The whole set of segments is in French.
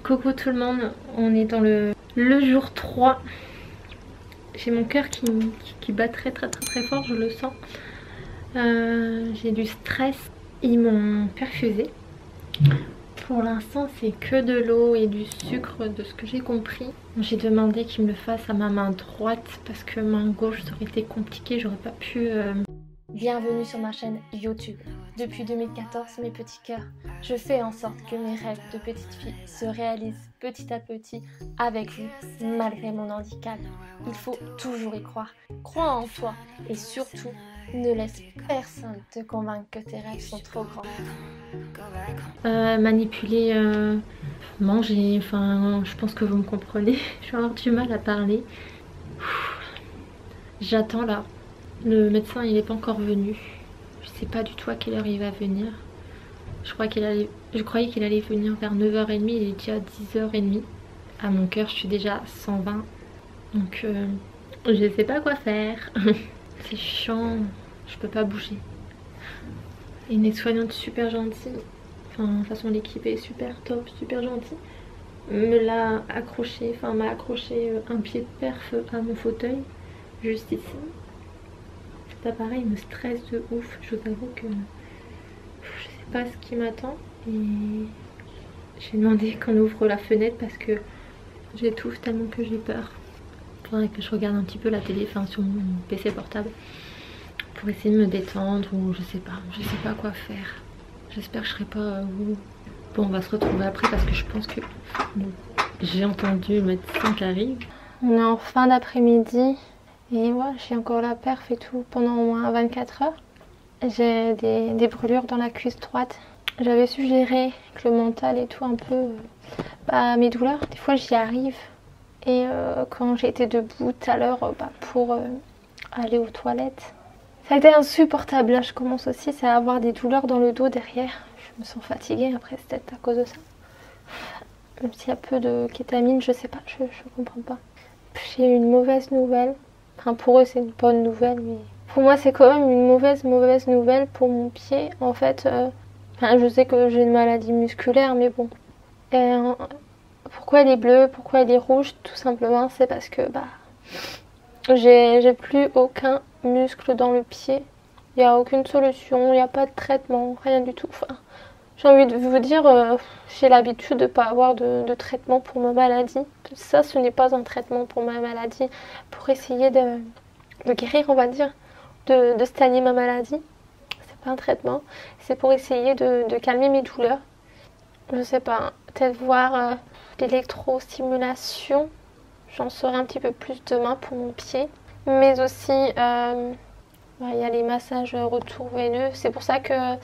Coucou tout le monde, on est dans le jour 3. J'ai mon cœur qui bat très fort, je le sens. J'ai du stress, ils m'ont perfusé. Pour l'instant c'est que de l'eau et du sucre de ce que j'ai compris. J'ai demandé qu'ils me le fassent à ma main droite parce que main gauche ça aurait été compliqué, j'aurais pas pu... Bienvenue sur ma chaîne YouTube. Depuis 2014, mes petits cœurs, je fais en sorte que mes rêves de petite fille se réalisent petit à petit avec vous, malgré mon handicap. Il faut toujours y croire. Crois en toi et surtout, ne laisse personne te convaincre que tes rêves sont trop grands. Manipuler, manger, enfin je pense que vous me comprenez. Je vais avoir du mal à parler. J'attends là. Le médecin il n'est pas encore venu. Je sais pas du tout à quelle heure il va venir. Je croyais qu'il allait venir vers 9h30, il est déjà 10h30. À mon cœur je suis déjà à 120. Donc je sais pas quoi faire. C'est chiant, je peux pas bouger. Et une aide-soignante super gentille. Enfin de toute façon l'équipe est super top, super gentille. M'a accroché un pied de perf à mon fauteuil, juste ici. Cet appareil me stresse de ouf, je vous avoue que je sais pas ce qui m'attend. Et j'ai demandé qu'on ouvre la fenêtre parce que j'étouffe tellement que j'ai peur. Il faudrait que je regarde un petit peu la télé, enfin sur mon PC portable, pour essayer de me détendre ou je sais pas quoi faire. J'espère que je serai pas Bon, on va se retrouver après parce que je pense que j'ai entendu le médecin qui arrive. On est en fin d'après-midi et ouais, j'ai encore la perf et tout pendant au moins 24 heures. J'ai des brûlures dans la cuisse droite. J'avais suggéré avec le mental et tout un peu mes douleurs. Des fois j'y arrive. Et quand j'étais debout tout à l'heure pour aller aux toilettes, ça a été insupportable. Là je commence aussi à avoir des douleurs dans le dos derrière. Je me sens fatiguée, après c'est peut-être à cause de ça. Même s'il y a peu de kétamine, je sais pas, je comprends pas. J'ai une mauvaise nouvelle. Enfin pour eux c'est une bonne nouvelle, mais pour moi c'est quand même une mauvaise nouvelle pour mon pied. En fait, je sais que j'ai une maladie musculaire, mais bon. Pourquoi elle est bleue, pourquoi elle est rouge? Tout simplement c'est parce que j'ai plus aucun muscle dans le pied. Il n'y a aucune solution, il n'y a pas de traitement, rien du tout. Enfin, j'ai envie de vous dire, j'ai l'habitude de ne pas avoir de traitement pour ma maladie. Ça, ce n'est pas un traitement pour ma maladie. Pour essayer de guérir, on va dire, de stagner ma maladie. C'est pas un traitement. C'est pour essayer de calmer mes douleurs. Je sais pas, peut-être voir l'électrostimulation. J'en saurai un petit peu plus demain pour mon pied. Mais aussi, il y a les massages retour veineux. C'est pour ça que...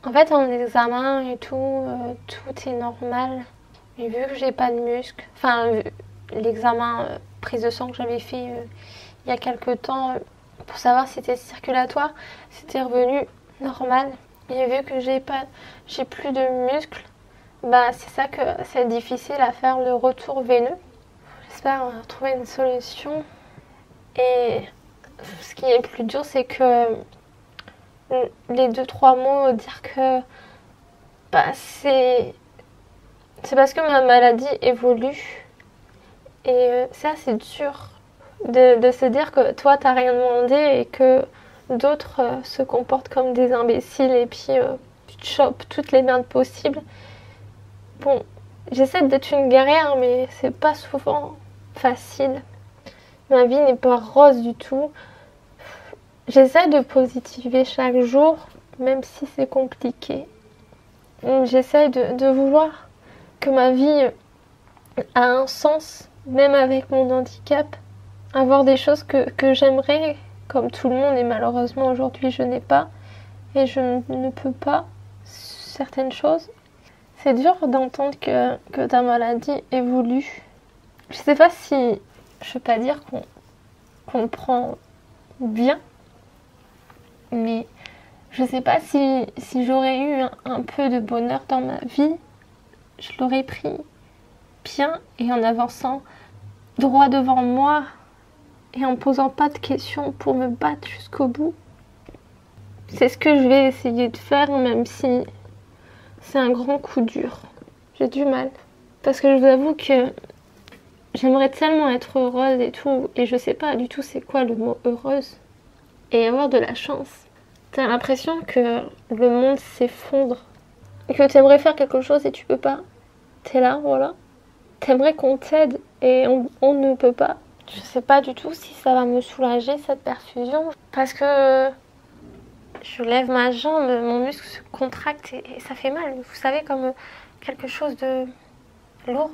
En fait, en examen et tout, tout est normal. Mais vu que j'ai pas de muscles, l'examen prise de sang que j'avais fait il y a quelques temps pour savoir si c'était circulatoire, c'était revenu normal. Et vu que j'ai plus de muscles, c'est ça que c'est difficile à faire le retour veineux. J'espère trouver une solution. Et ce qui est plus dur, c'est que les 2-3 mots dire que c'est parce que ma maladie évolue et c'est assez dur de se dire que toi t'as rien demandé et que d'autres se comportent comme des imbéciles et puis tu te chopes toutes les merdes possibles. Bon, j'essaie d'être une guerrière mais c'est pas souvent facile. Ma vie n'est pas rose du tout. J'essaie de positiver chaque jour, même si c'est compliqué. J'essaie de vouloir que ma vie a un sens, même avec mon handicap. Avoir des choses que j'aimerais, comme tout le monde, et malheureusement aujourd'hui je n'ai pas. Et je ne peux pas certaines choses. C'est dur d'entendre que ta maladie évolue. Je sais pas si... Je veux pas dire qu'on le prend bien. Mais je sais pas si j'aurais eu un peu de bonheur dans ma vie, je l'aurais pris bien et en avançant droit devant moi et en posant pas de questions pour me battre jusqu'au bout. C'est ce que je vais essayer de faire même si c'est un grand coup dur. J'ai du mal. Parce que je vous avoue que j'aimerais tellement être heureuse et tout, et je sais pas du tout c'est quoi le mot heureuse. Et avoir de la chance. T'as l'impression que le monde s'effondre. Et que t'aimerais faire quelque chose et tu peux pas. T'es là, voilà. T'aimerais qu'on t'aide et on ne peut pas. Je sais pas du tout si ça va me soulager cette perfusion. Parce que je lève ma jambe, mon muscle se contracte et ça fait mal. Vous savez, comme quelque chose de lourd.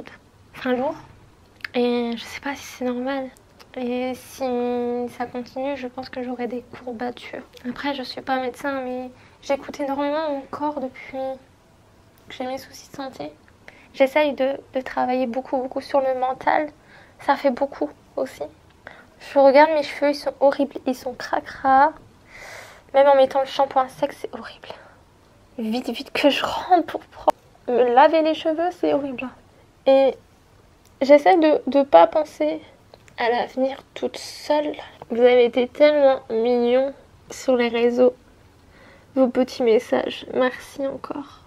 Et je sais pas si c'est normal. Et si ça continue, je pense que j'aurai des courbatures. Après, je suis pas médecin, mais j'écoute énormément mon corps depuis que j'ai mes soucis de santé. J'essaye de travailler beaucoup sur le mental. Ça fait beaucoup aussi. Je regarde mes cheveux, ils sont horribles. Ils sont cracra. Même en mettant le shampoing sec, c'est horrible. Vite que je rentre pour me laver les cheveux, c'est horrible. Et j'essaie de pas penser à l'avenir toute seule. Vous avez été tellement mignons sur les réseaux. Vos petits messages. Merci encore.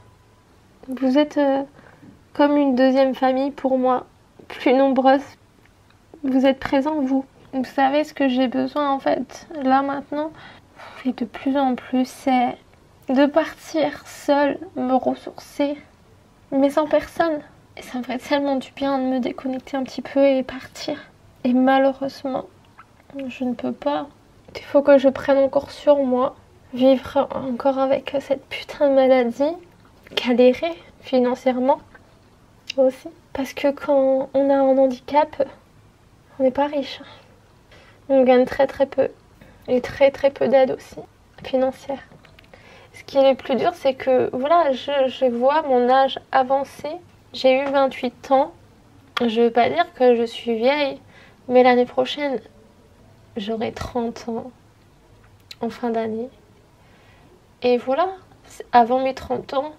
Vous êtes comme une deuxième famille pour moi. Plus nombreuse. Vous êtes présents, vous. Vous savez ce que j'ai besoin en fait. Là maintenant. Et de plus en plus, c'est de partir seule, me ressourcer. Mais sans personne. Et ça me ferait tellement du bien de me déconnecter un petit peu et partir. Et malheureusement, je ne peux pas. Il faut que je prenne encore sur moi. Vivre encore avec cette putain de maladie. Galérer financièrement aussi. Parce que quand on a un handicap, on n'est pas riche. On gagne très peu. Et très peu d'aide aussi, financière. Ce qui est le plus dur, c'est que voilà, je vois mon âge avancer. J'ai eu 28 ans. Je veux pas dire que je suis vieille. Mais l'année prochaine, j'aurai 30 ans, en fin d'année. Et voilà, avant mes 30 ans,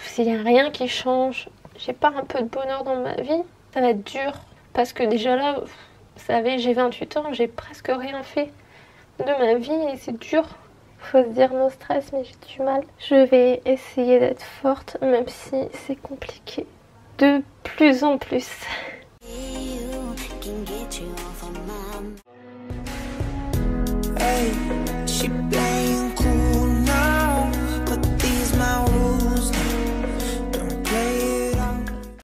s'il n'y a rien qui change, j'ai pas un peu de bonheur dans ma vie, ça va être dur. Parce que déjà là, vous savez, j'ai 28 ans, j'ai presque rien fait de ma vie et c'est dur. Faut se dire no stress, mais j'ai du mal. Je vais essayer d'être forte, même si c'est compliqué. De plus en plus. Hey.